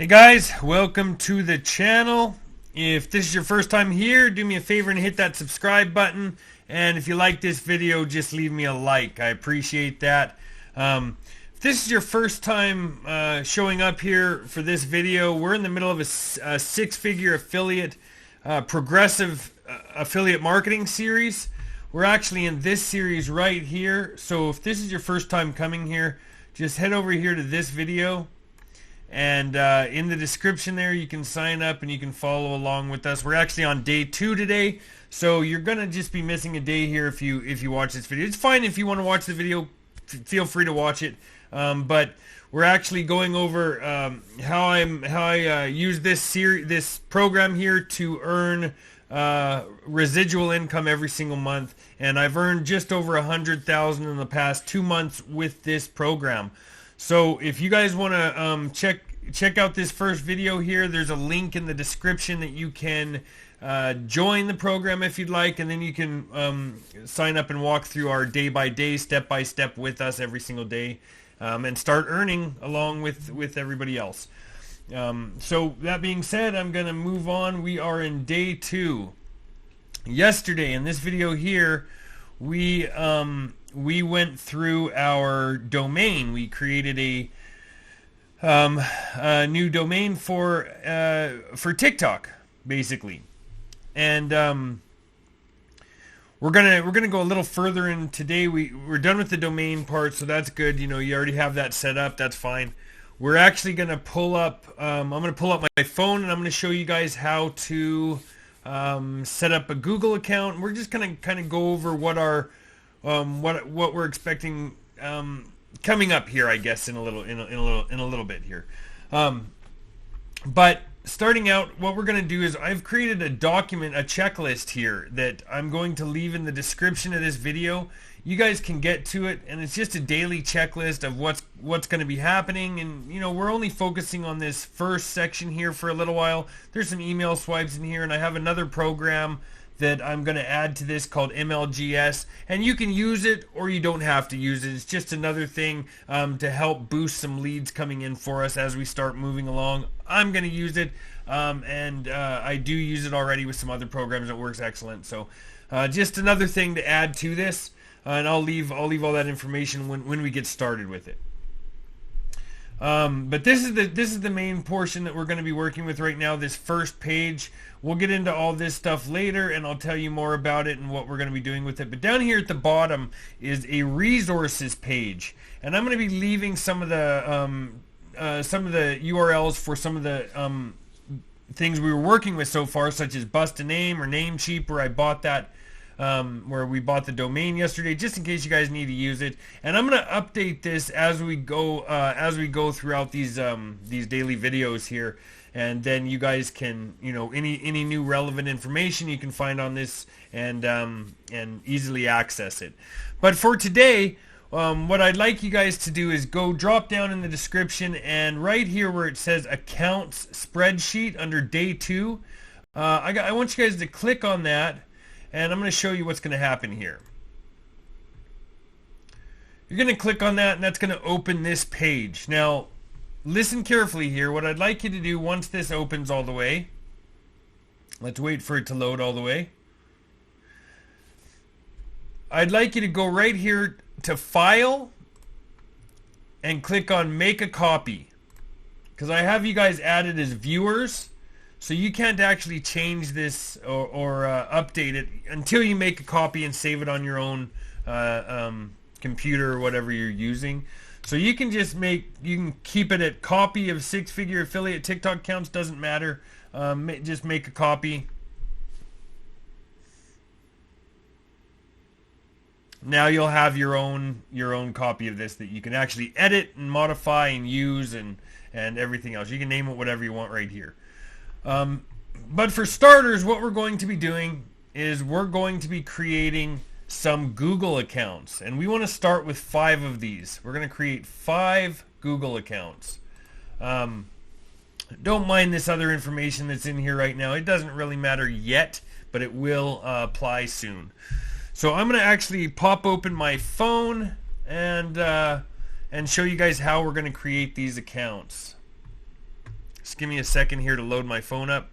Hey guys, welcome to the channel. If this is your first time here, do me a favor and hit that subscribe button. And if you like this video, just leave me a like. I appreciate that. If this is your first time showing up here for this video, we're in the middle of a six-figure affiliate, progressive affiliate marketing series. We're actually in this series right here. So if this is your first time coming here, just head over here to this video. And in the description there, you can sign up and you can follow along with us. We're actually on day 2 today, so you're gonna just be missing a day here if you watch this video. It's fine if you want to watch the video, feel free to watch it. But we're actually going over how I use this program here to earn residual income every single month, and I've earned just over $100,000 in the past 2 months with this program. So if you guys want to check out this first video here, there's a link in the description that you can join the program if you'd like, and then you can sign up and walk through our day-by-day, step-by-step with us every single day, and start earning along with everybody else. So that being said, I'm going to move on. We are in day 2. Yesterday in this video here, we went through our domain. We created a new domain for TikTok, basically, and we're gonna go a little further in today. We're done with the domain part, so that's good. You know, you already have that set up. That's fine. We're actually gonna pull up. I'm gonna pull up my phone, and I'm gonna show you guys how to set up a Google account. We're just gonna kind of go over what our what we're expecting coming up here, I guess, in a little bit here. But starting out, what we're going to do is I've created a document, a checklist here that I'm going to leave in the description of this video. You guys can get to it, and it's just a daily checklist of what's going to be happening. And you know, we're only focusing on this first section here for a little while. There's some email swipes in here, and I have another program that I'm going to add to this called MLGS, and you can use it or you don't have to use it. It's just another thing to help boost some leads coming in for us as we start moving along. I'm going to use it, and I do use it already with some other programs. It works excellent. So just another thing to add to this, and I'll leave all that information when we get started with it. But this is the main portion that we're going to be working with right now, this first page. We'll get into all this stuff later, and I'll tell you more about it and what we're going to be doing with it. But down here at the bottom is a resources page, and I'm going to be leaving some of the URLs for some of the things we were working with so far, such as Bust a Name or Namecheap, where I bought that. Where we bought the domain yesterday, just in case you guys need to use it. And I'm going to update this as we go throughout these daily videos here, and then you guys can, you know, any new relevant information you can find on this and easily access it. But for today, what I'd like you guys to do is go drop down in the description, and right here where it says accounts spreadsheet under day 2, I want you guys to click on that. And I'm going to show you what's going to happen here. You're going to click on that, and that's going to open this page. Now, listen carefully here. What I'd like you to do once this opens all the way, let's wait for it to load all the way. I'd like you to go right here to File and click on Make a Copy, because I have you guys added as viewers. So you can't actually change this or update it until you make a copy and save it on your own computer or whatever you're using. So you can just you can keep it at copy of six-figure affiliate TikTok accounts, doesn't matter. Just make a copy. Now you'll have your own copy of this that you can actually edit and modify and use and everything else. You can name it whatever you want right here. But for starters, what we're going to be doing is we're going to be creating some Google accounts, and we want to start with 5 of these. We're going to create 5 Google accounts. Don't mind this other information that's in here right now. It doesn't really matter yet, but it will apply soon. So I'm going to actually pop open my phone and show you guys how we're going to create these accounts. Just give me a second here to load my phone up.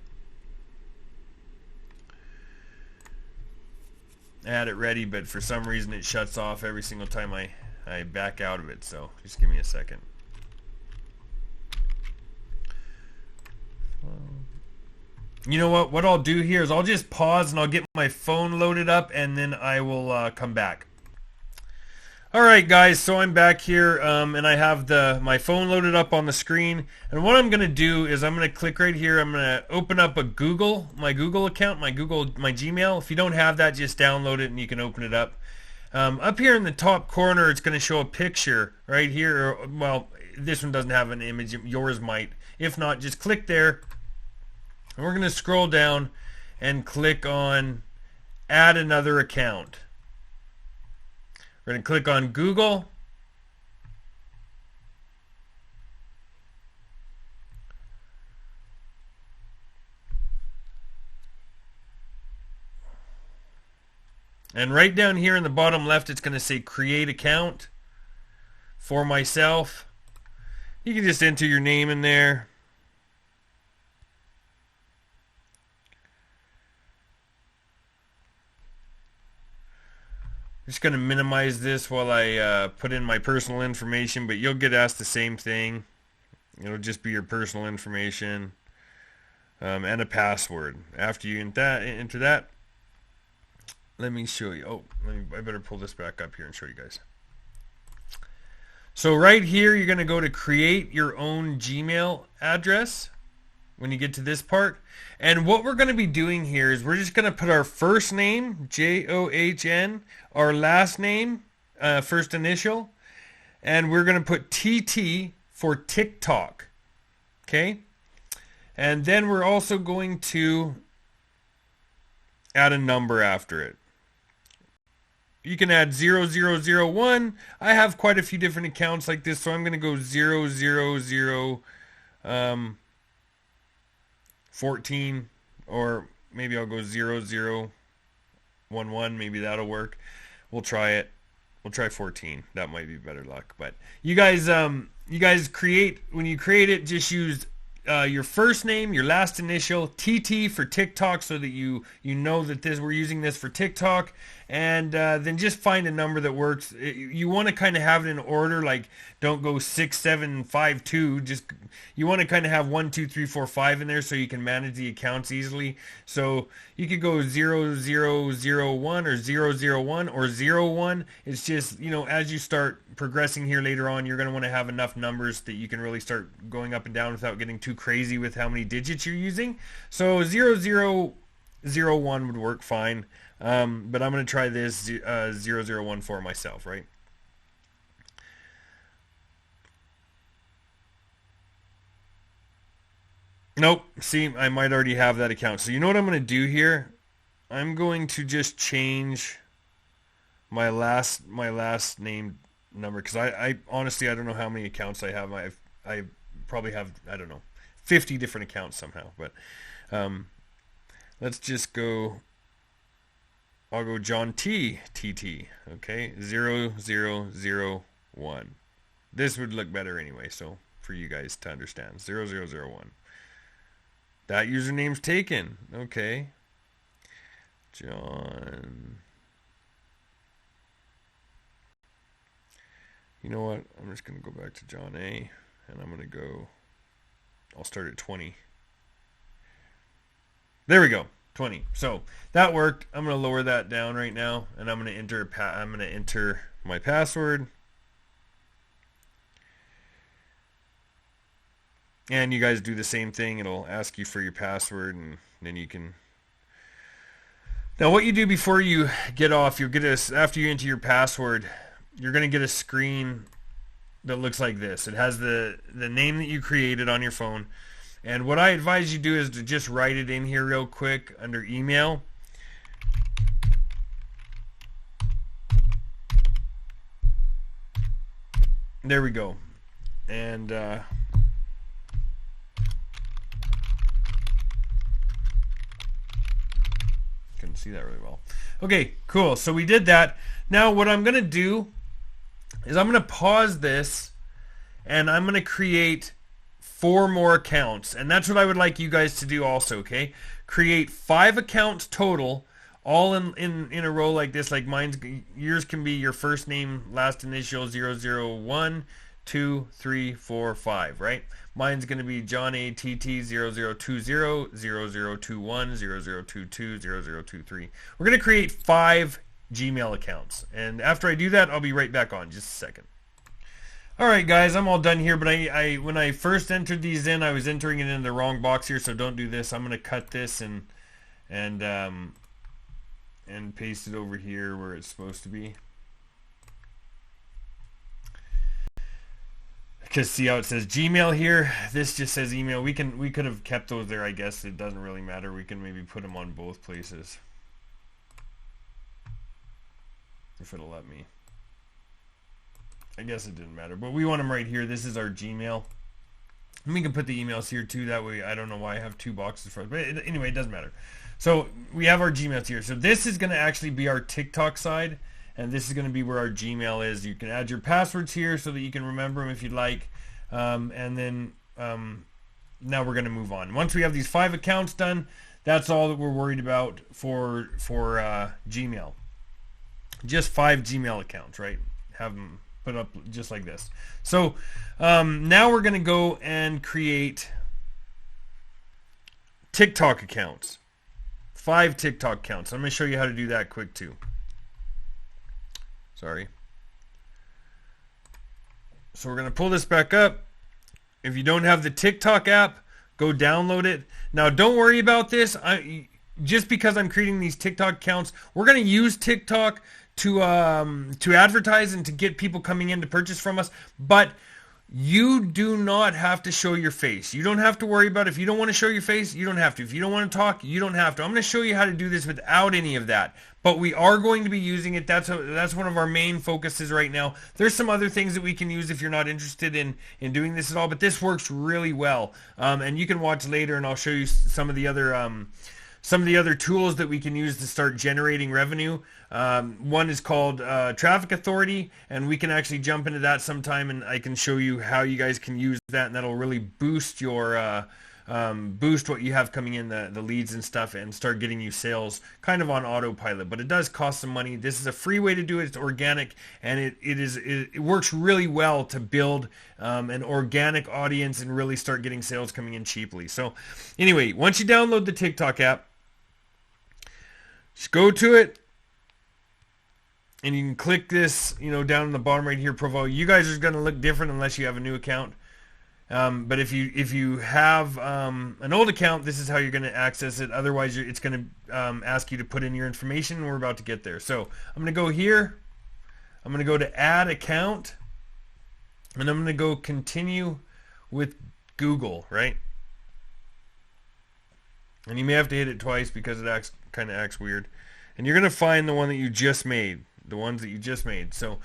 I had it ready, but for some reason it shuts off every single time I back out of it, so just give me a second. You know what I'll do here is I'll just pause and I'll get my phone loaded up, and then I will come back. Alright guys, so I'm back here, and I have my phone loaded up on the screen, and what I'm going to do is I'm going to click right here. I'm going to open up my Google account, my Gmail. If you don't have that, just download it and you can open it up. Up here in the top corner, it's going to show a picture right here. Well, this one doesn't have an image, yours might. If not, just click there, and we're going to scroll down and click on add another account. We're going to click on Google. And right down here in the bottom left, it's going to say create account for myself. You can just enter your name in there. Just going to minimize this while I put in my personal information, but you'll get asked the same thing. It'll just be your personal information and a password. After you enter that, let me show you. Oh, I better pull this back up here and show you guys. So right here, you're going to go to create your own Gmail address when you get to this part. And what we're going to be doing here is we're just going to put our first name, John, our last name, first initial, and we're going to put TT for TikTok. Okay? And then we're also going to add a number after it. You can add 0001. I have quite a few different accounts like this, so I'm going to go 000 14, or maybe I'll go 0011. Maybe that'll work. We'll try it. We'll try 14. That might be better luck. But you guys create, when you create it, just use your first name, your last initial, TT for TikTok, so that you know that we're using this for TikTok, and then just find a number that works. You want to kind of have it in order, like don't go 6, 7, 5, 2. Just you want to kind of have 1, 2, 3, 4, 5 in there so you can manage the accounts easily. So you could go 0001 or 001 or 01. It's just, you know, as you start progressing here later on, you're going to want to have enough numbers that you can really start going up and down without getting too crazy with how many digits you're using. So 0001 would work fine, but I'm going to try this 001 for myself, right? Nope. See, I might already have that account. So you know what I'm going to do here? I'm going to just change my last name number, because I honestly, I don't know how many accounts I have. I probably have, I don't know, 50 different accounts somehow. But let's just go. I'll go John T. TT. Okay, 0001. This would look better anyway, so for you guys to understand, 0001. That username's taken. Okay. John. You know what? I'm just going to go back to John A. And I'm going to go. I'll start at 20. There we go. 20. So that worked. I'm going to lower that down right now. And I'm going to enter my password. And you guys do the same thing. It'll ask you for your password, and then you can. Now, what you do before you get off, after you enter your password, you're going to get a screen that looks like this. It has the name that you created on your phone. And what I advise you do is to just write it in here real quick under email. There we go. And couldn't see that really well. Okay, cool. So we did that. Now what I'm going to do is I'm going to pause this, and I'm going to create 4 more accounts. And that's what I would like you guys to do also, okay? Create 5 accounts total, all in a row like this. Like yours can be your first name, last initial, 001, 2, 3, 4, 5, right? Mine's going to be John A. TT 0020, 0021, 0022, 0023. We're going to create 5 Gmail accounts. And after I do that, I'll be right back on just a second. Alright guys, I'm all done here, but I when I first entered these in, I was entering it in the wrong box here, so don't do this. I'm going to cut this and paste it over here where it's supposed to be. Because see how it says Gmail here? This just says email. We could have kept those there, I guess. It doesn't really matter. We can maybe put them on both places. If it'll let me. I guess it didn't matter. But we want them right here. This is our Gmail. And we can put the emails here too. That way, I don't know why I have 2 boxes for it. But anyway, it doesn't matter. So we have our Gmails here. So this is going to actually be our TikTok side. And this is going to be where our Gmail is. You can add your passwords here so that you can remember them if you'd like. And then now we're going to move on. Once we have these 5 accounts done, that's all that we're worried about for Gmail. Just 5 Gmail accounts, right? Have them put up just like this. So now we're going to go and create TikTok accounts. 5 TikTok accounts. I'm going to show you how to do that quick too. Sorry. So we're going to pull this back up. If you don't have the TikTok app, go download it. Now don't worry about this. Just because I'm creating these TikTok accounts, we're going to use TikTok to advertise and to get people coming in to purchase from us, but you do not have to show your face. You don't have to worry about it. If you don't want to show your face, you don't have to. If you don't want to talk, you don't have to. I'm going to show you how to do this without any of that. But we are going to be using it. That's one of our main focuses right now. There's some other things that we can use if you're not interested in doing this at all, but this works really well. And you can watch later and I'll show you some of the other tools that we can use to start generating revenue. One is called Traffic Authority, and we can actually jump into that sometime, and I can show you how you guys can use that, and that'll really boost your boost what you have coming in, the leads and stuff, and start getting you sales kind of on autopilot. But it does cost some money. This is a free way to do it. It's organic, and it works really well to build an organic audience and really start getting sales coming in cheaply. So anyway, once you download the TikTok app, just go to it, and you can click this, down in the bottom right here, profile. You guys are going to look different unless you have a new account. But if you have an old account, this is how you're going to access it. Otherwise, it's going to ask you to put in your information, and we're about to get there. So I'm going to go here. I'm going to go to Add Account, and I'm going to go Continue with Google, right? And you may have to hit it twice because it kind of acts weird. And you're going to find the one that you just made. The ones that you just made. So,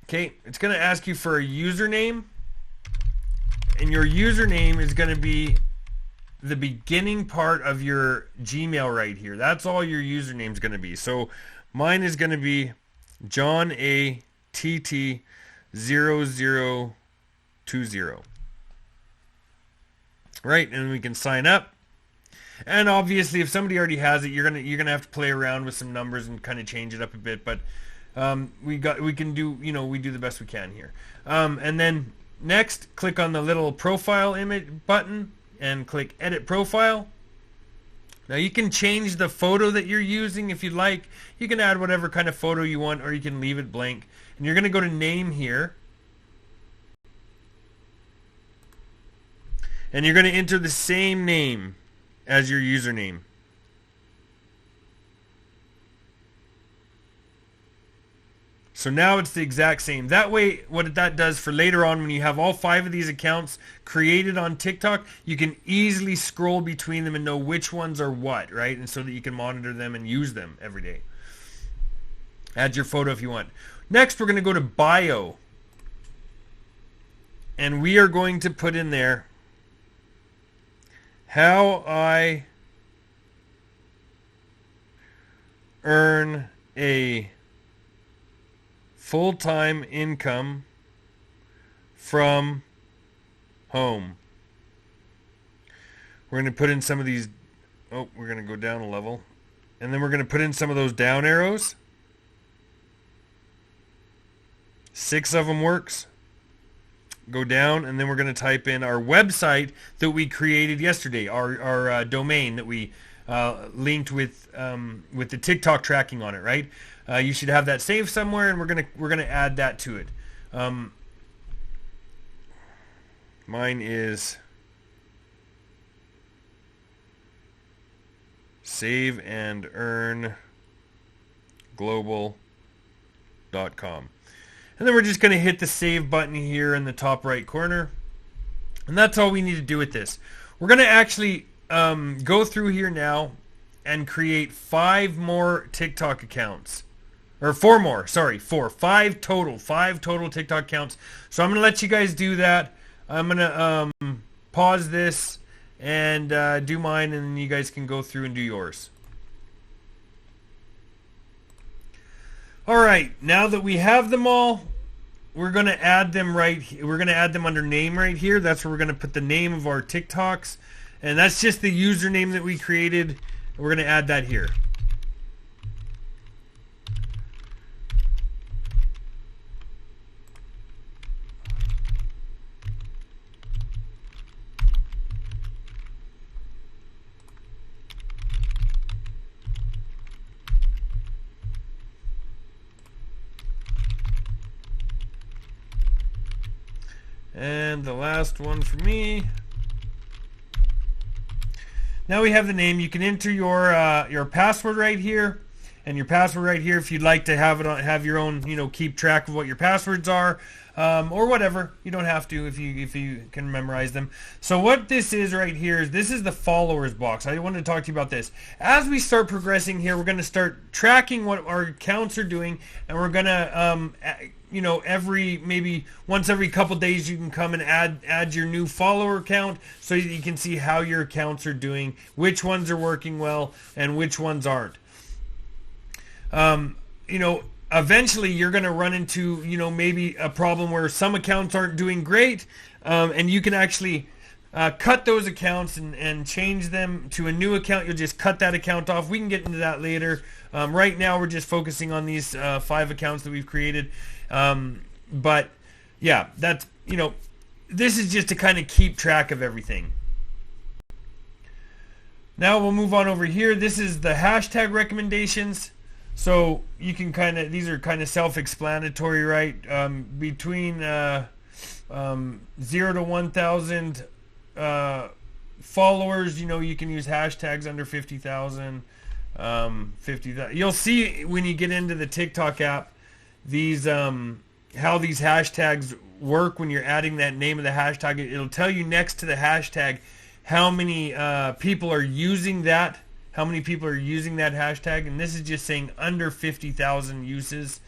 okay, it's going to ask you for a username. And your username is going to be the beginning part of your Gmail right here. That's all your username is going to be. So, mine is going to be John A. TT 0020. Right, and we can sign up. And obviously, if somebody already has it, you're gonna have to play around with some numbers and kind of change it up a bit. But we do the best we can here. And then next, click on the little profile image button and click Edit Profile. Now you can change the photo that you're using if you'd like. You can add whatever kind of photo you want, or you can leave it blank. And you're gonna go to Name here. And you're going to enter the same name as your username. So now it's the exact same. That way, what that does for later on, when you have all 5 of these accounts created on TikTok, you can easily scroll between them and know which ones are what, right? And so that you can monitor them and use them every day. Add your photo if you want. Next, we're going to go to Bio. And we are going to put in there how I earn a full-time income from home. We're going to put in some of these. Oh, we're going to go down a level. And then we're going to put in some of those down arrows. 6 of them works. Go down, and then we're going to type in our website that we created yesterday, our domain that we linked with the TikTok tracking on it, right? You should have that saved somewhere, and we're gonna add that to it. Mine is save and earn global.com. And then we're just going to hit the save button here in the top right corner. And that's all we need to do with this. We're going to actually go through here now and create 5 more TikTok accounts. Or 4 more, sorry, 4. 5 total. 5 total TikTok accounts. So I'm going to let you guys do that. I'm going to pause this and do mine, and then you guys can go through and do yours. Alright, now that we have them all, we're going to add them we're going to add them under name right here. That's where we're going to put the name of our TikToks. And that's just the username that we created. We're going to add that here. And the last one for me. Now we have the name. You can enter your password right here, and your password right here if you'd like to have it on, have your own, keep track of what your passwords are, or whatever. You don't have to if you can memorize them. So what this is right here is this is the followers box. I wanted to talk to you about this. As we start progressing here, we're going to start tracking what our accounts are doing, and we're going to maybe once every couple days you can come and add your new follower count so you can see how your accounts are doing, which ones are working well and which ones aren't. Eventually you're going to run into, maybe a problem where some accounts aren't doing great, and you can actually cut those accounts and change them to a new account. You'll just cut that account off. We can get into that later. Right now we're just focusing on these 5 accounts that we've created. But yeah, that's, this is just to kind of keep track of everything. Now we'll move on over here. This is the hashtag recommendations. So you can these are kind of self-explanatory, right? Between 0 to 1,000 followers, you can use hashtags under 50,000, 50,000. You'll see when you get into the TikTok app, these how these hashtags work when you're adding that name of the hashtag. It'll tell you next to the hashtag how many people are using that. How many people are using that hashtag, and this is just saying under 50,000 uses.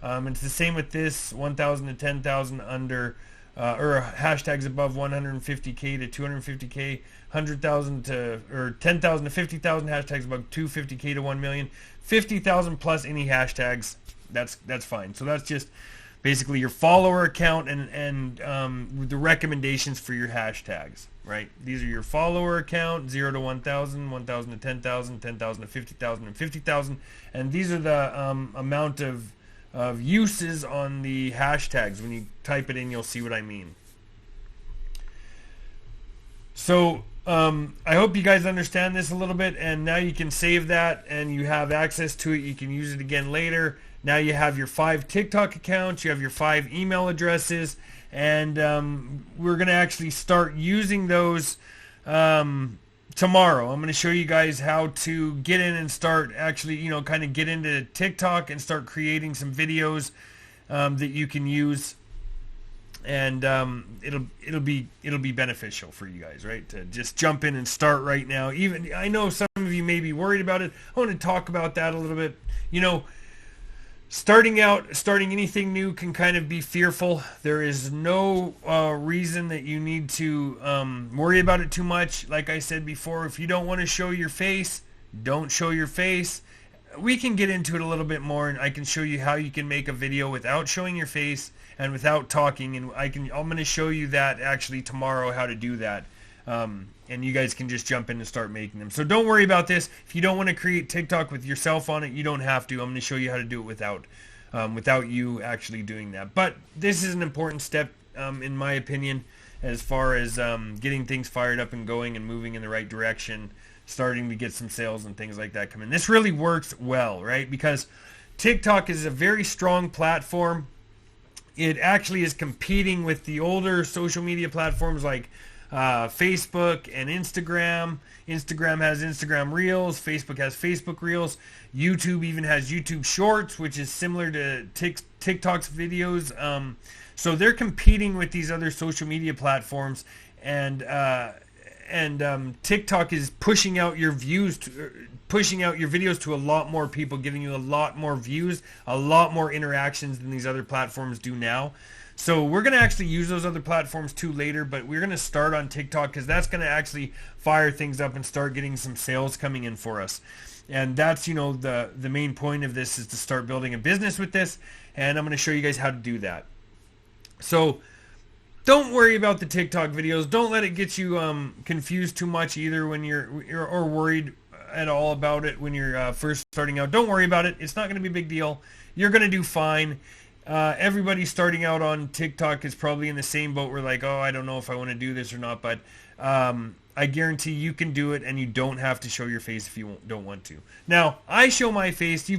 It's the same with this, 1,000 to 10,000 under, or hashtags above 150K to 250K, 100,000 to, or 10,000 to 50,000, hashtags above 250K to 1 million, 50,000 plus any hashtags. That's fine. So that's just basically your follower account and the recommendations for your hashtags, right? These are your follower account, 0 to 1,000, 1,000 to 10,000, 10,000 to 50,000, and 50,000. And these are the amount of uses on the hashtags. When you type it in, you'll see what I mean. So I hope you guys understand this a little bit, and now you can save that and you have access to it. You can use it again later. Now you have your 5 TikTok accounts, you have your 5 email addresses, and we're going to actually start using those tomorrow. I'm going to show you guys how to get in and start actually, kind of get into TikTok and start creating some videos that you can use, and it'll be beneficial for you guys, right? To just jump in and start right now. Even I know some of you may be worried about it. I want to talk about that a little bit. Starting anything new can kind of be fearful. There is no reason that you need to worry about it too much. Like I said before, if you don't want to show your face, don't show your face. We can get into it a little bit more, and I can show you how you can make a video without showing your face and without talking. And I'm going to show you that actually tomorrow, how to do that. And you guys can just jump in and start making them. So don't worry about this. If you don't want to create TikTok with yourself on it, you don't have to. I'm going to show you how to do it without you actually doing that. But this is an important step, in my opinion, as far as getting things fired up and going and moving in the right direction, starting to get some sales and things like that come in. This really works well, right? Because TikTok is a very strong platform. It actually is competing with the older social media platforms like Facebook and Instagram. Instagram has Instagram Reels. Facebook has Facebook Reels. YouTube even has YouTube Shorts, which is similar to TikTok's videos. So they're competing with these other social media platforms, and TikTok is pushing out your videos to a lot more people, giving you a lot more views, a lot more interactions than these other platforms do now. So we're going to actually use those other platforms too later, but we're going to start on TikTok because that's going to actually fire things up and start getting some sales coming in for us. And that's, the main point of this is to start building a business with this, and I'm going to show you guys how to do that. So don't worry about the TikTok videos. Don't let it get you confused too much either when you're or worried at all about it when you're first starting out. Don't worry about it. It's not going to be a big deal. You're going to do fine. Everybody starting out on TikTok is probably in the same boat. We're like, I don't know if I want to do this or not, but I guarantee you can do it, and you don't have to show your face if you don't want to. Now, I show my face.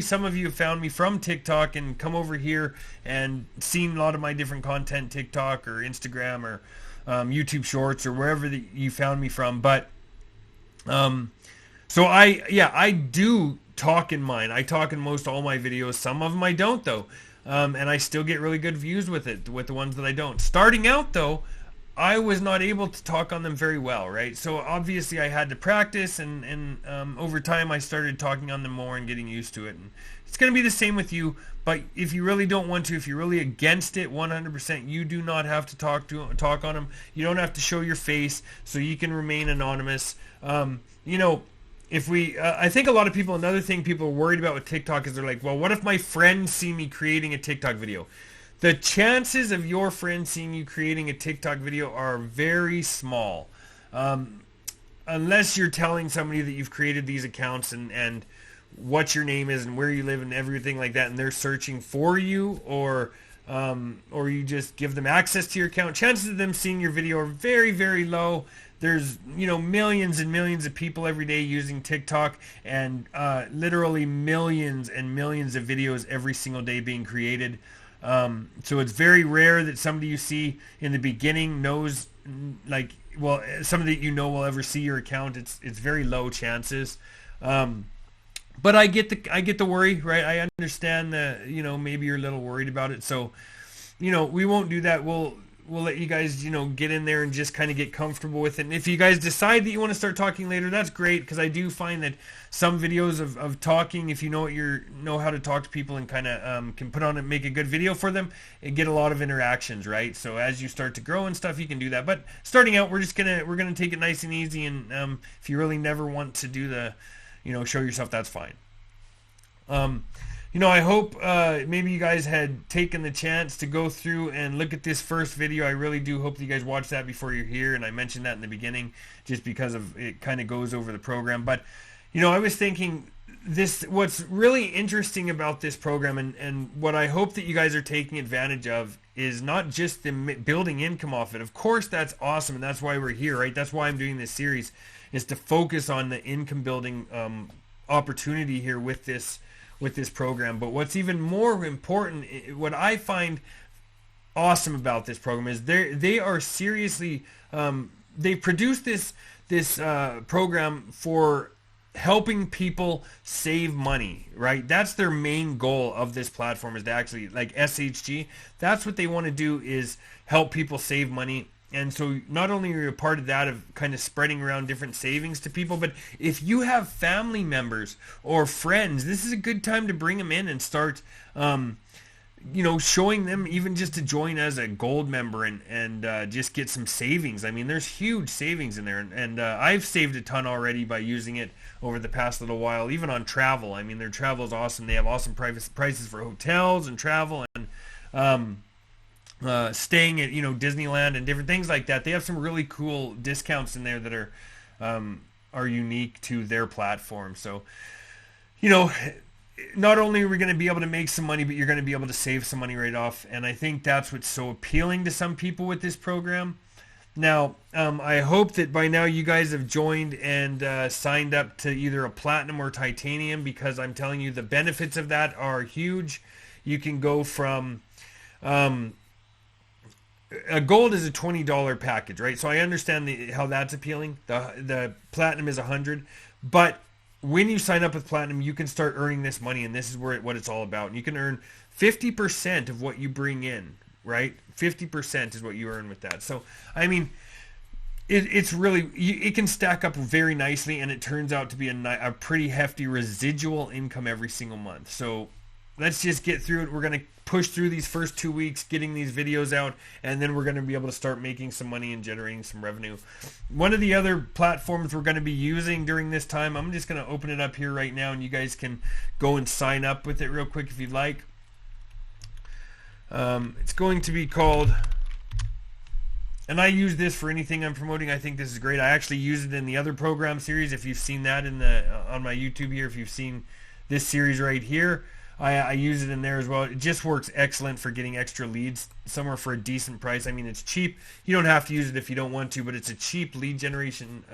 Some of you have found me from TikTok and come over here and seen a lot of my different content, TikTok or Instagram or YouTube Shorts or wherever you found me from. But so I do talk in mine. I talk in most all my videos. Some of them I don't though. And I still get really good views with the ones that I don't. Starting out though, I was not able to talk on them very well, right? So obviously I had to practice, and over time I started talking on them more and getting used to it. And it's going to be the same with you, but if you really don't want to, if you're really against it 100%, you do not have to talk on them. You don't have to show your face, so you can remain anonymous. I think a lot of people, another thing people are worried about with TikTok is they're like, well, what if my friends see me creating a TikTok video? The chances of your friends seeing you creating a TikTok video are very small. Unless you're telling somebody that you've created these accounts and what your name is and where you live and everything like that, and they're searching for you, or you just give them access to your account. Chances of them seeing your video are very, very low. There's millions and millions of people every day using TikTok, and literally millions and millions of videos every single day being created. So it's very rare that somebody you see in the beginning knows, somebody that will ever see your account. It's very low chances. But I get the worry, right? I understand that, maybe you're a little worried about it. So, we won't do that. We'll let you guys, get in there and just kind of get comfortable with it. And if you guys decide that you want to start talking later, that's great, because I do find that some videos of talking, if you know how to talk to people and kind of can put on and make a good video for them, and get a lot of interactions, right? So as you start to grow and stuff, you can do that. But starting out, we're gonna take it nice and easy. And if you really never want to do the, show yourself, that's fine. I hope maybe you guys had taken the chance to go through and look at this first video. I really do hope that you guys watch that before you're here, and I mentioned that in the beginning just because of it kind of goes over the program. But, I was thinking what's really interesting about this program, and what I hope that you guys are taking advantage of, is not just the building income off it. Of course, that's awesome, and that's why we're here, right? That's why I'm doing this series, is to focus on the income building opportunity here with this program. But what's even more important, what I find awesome about this program, is they are seriously they produce this program for helping people save money, right? That's their main goal of this platform, is to actually, like SHG, that's what they want to do, is help people save money. And so not only are you a part of that, of kind of spreading around different savings to people, but if you have family members or friends, this is a good time to bring them in and start, showing them, even just to join as a gold member and just get some savings. I mean, there's huge savings in there. And I've saved a ton already by using it over the past little while, even on travel. I mean, their travel is awesome. They have awesome prices for hotels and travel. And staying at Disneyland and different things like that. They have some really cool discounts in there that are unique to their platform. So not only are we going to be able to make some money, but you're going to be able to save some money right off. And I think that's what's so appealing to some people with this program. Now, I hope that by now you guys have joined and signed up to either a platinum or titanium, because I'm telling you the benefits of that are huge. You can go from a gold is a $20 package, right? So I understand how that's appealing. The platinum is $100, but when you sign up with platinum, you can start earning this money, and this is what it's all about. And you can earn 50% of what you bring in, right? 50% is what you earn with that. So I mean, it's really, it can stack up very nicely, and it turns out to be a pretty hefty residual income every single month. So let's just get through it. We're going to push through these first 2 weeks, getting these videos out, and then we're going to be able to start making some money and generating some revenue. One of the other platforms we're going to be using during this time, I'm just going to open it up here right now, and you guys can go and sign up with it real quick if you'd like. It's going to be called, and I use this for anything I'm promoting. I think this is great. I actually use it in the other program series. If you've seen that on my YouTube here, if you've seen this series right here, I use it in there as well. It just works excellent for getting extra leads somewhere for a decent price. I mean, it's cheap. You don't have to use it if you don't want to, but it's a cheap lead generation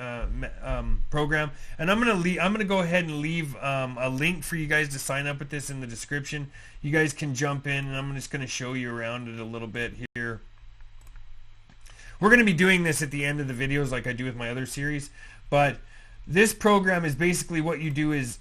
program. And I'm gonna go ahead and leave a link for you guys to sign up with this in the description. You guys can jump in, and I'm just gonna show you around it a little bit here. We're gonna be doing this at the end of the videos like I do with my other series, but this program is basically what you do is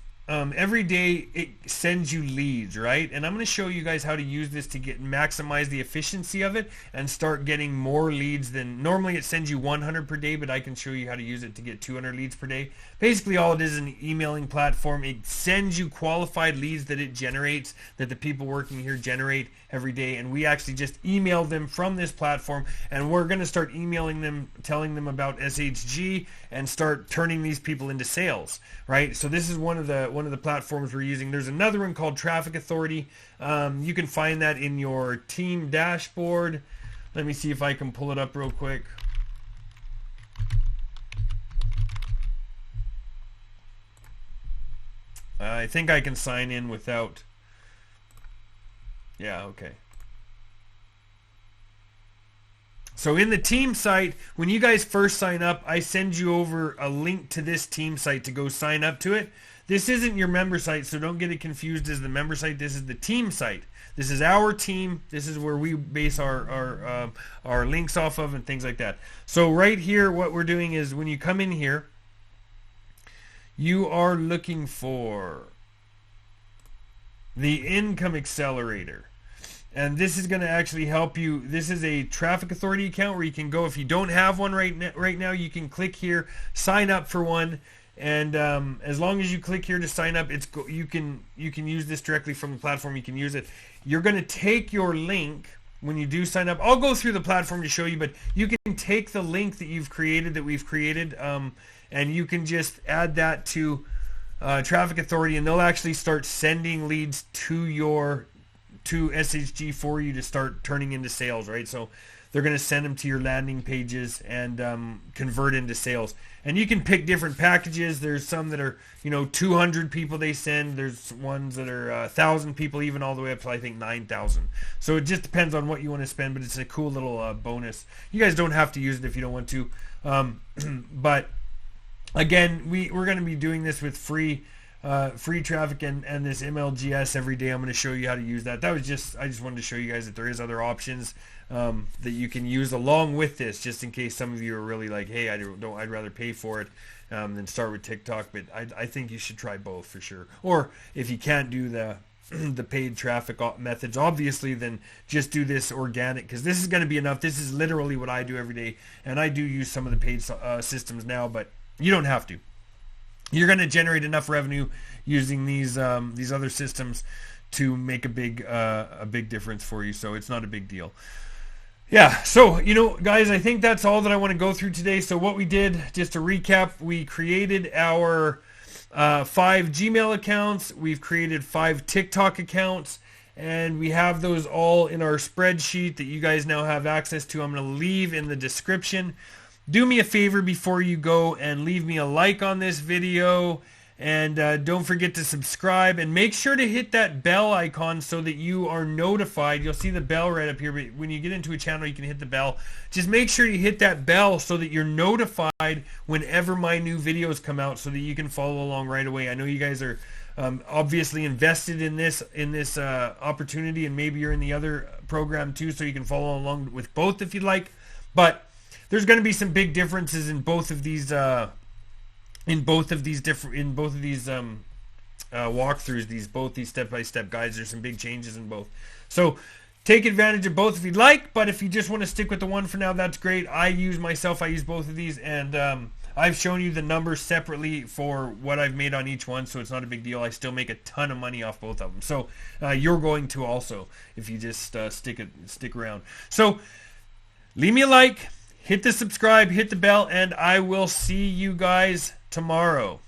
every day it sends you leads, right? And I'm going to show you guys how to use this to maximize the efficiency of it and start getting more leads than normally. It sends you 100 per day, but I can show you how to use it to get 200 leads per day. Basically, all it is an emailing platform. It sends you qualified leads that it generates, that the people working here generate every day, and we actually just email them from this platform, and we're going to start emailing them, telling them about SHG, and start turning these people into sales, right? So this is one of the platforms we're using. There's another one called Traffic Authority. You can find that in your team dashboard. Let me see if I can pull it up real quick. I think I can sign in without. Yeah, okay. So in the team site, when you guys first sign up, I send you over a link to this team site to go sign up to it. This isn't your member site, so don't get it confused as the member site. This is the team site. This is our team. This is where we base our links off of and things like that. So right here, what we're doing is when you come in here, you are looking for the Income Accelerator. And this is going to actually help you. This is a Traffic Authority account where you can go. If you don't have one right now, you can click here, sign up for one. And as long as you click here to sign up, you can use this directly from the platform. You can use it. You're going to take your link when you do sign up. I'll go through the platform to show you, but you can take the link that we've created, and you can just add that to Traffic Authority, and they'll actually start sending leads to SHG for you to start turning into sales, right? So they're going to send them to your landing pages and convert into sales. And you can pick different packages. There's some that are 200 people they send. There's ones that are 1,000 people, even all the way up to I think 9,000. So it just depends on what you want to spend, but it's a cool little bonus. You guys don't have to use it if you don't want to, but again, we're going to be doing this with free traffic and this MLGS every day. I'm going to show you how to use that. I just wanted to show you guys that there is other options that you can use along with this, just in case some of you are really like, hey, I'd rather pay for it than start with TikTok. But I think you should try both for sure. Or if you can't do the paid traffic methods, obviously, then just do this organic, because this is going to be enough. This is literally what I do every day, and I do use some of the paid systems now, but you don't have to. You're going to generate enough revenue using these other systems to make a big difference for you. So it's not a big deal. Yeah. So guys, I think that's all that I want to go through today. So what we did, just to recap, we created our 5 Gmail accounts. We've created 5 TikTok accounts, and we have those all in our spreadsheet that you guys now have access to. I'm going to leave in the description. Do me a favor before you go and leave me a like on this video, and don't forget to subscribe, and make sure to hit that bell icon so that you are notified. You'll see the bell right up here, but when you get into a channel you can hit the bell. Just make sure you hit that bell so that you're notified whenever my new videos come out, so that you can follow along right away. I know you guys are obviously invested in this opportunity, and maybe you're in the other program too, so you can follow along with both if you'd like. But there's going to be some big differences in both of these walkthroughs, both these step-by-step guides. There's some big changes in both, so take advantage of both if you'd like. But if you just want to stick with the one for now, that's great. I use both of these, and I've shown you the numbers separately for what I've made on each one, so it's not a big deal. I still make a ton of money off both of them, so you're going to also, if you just stick around. So leave me a like, hit the subscribe, hit the bell, and I will see you guys tomorrow.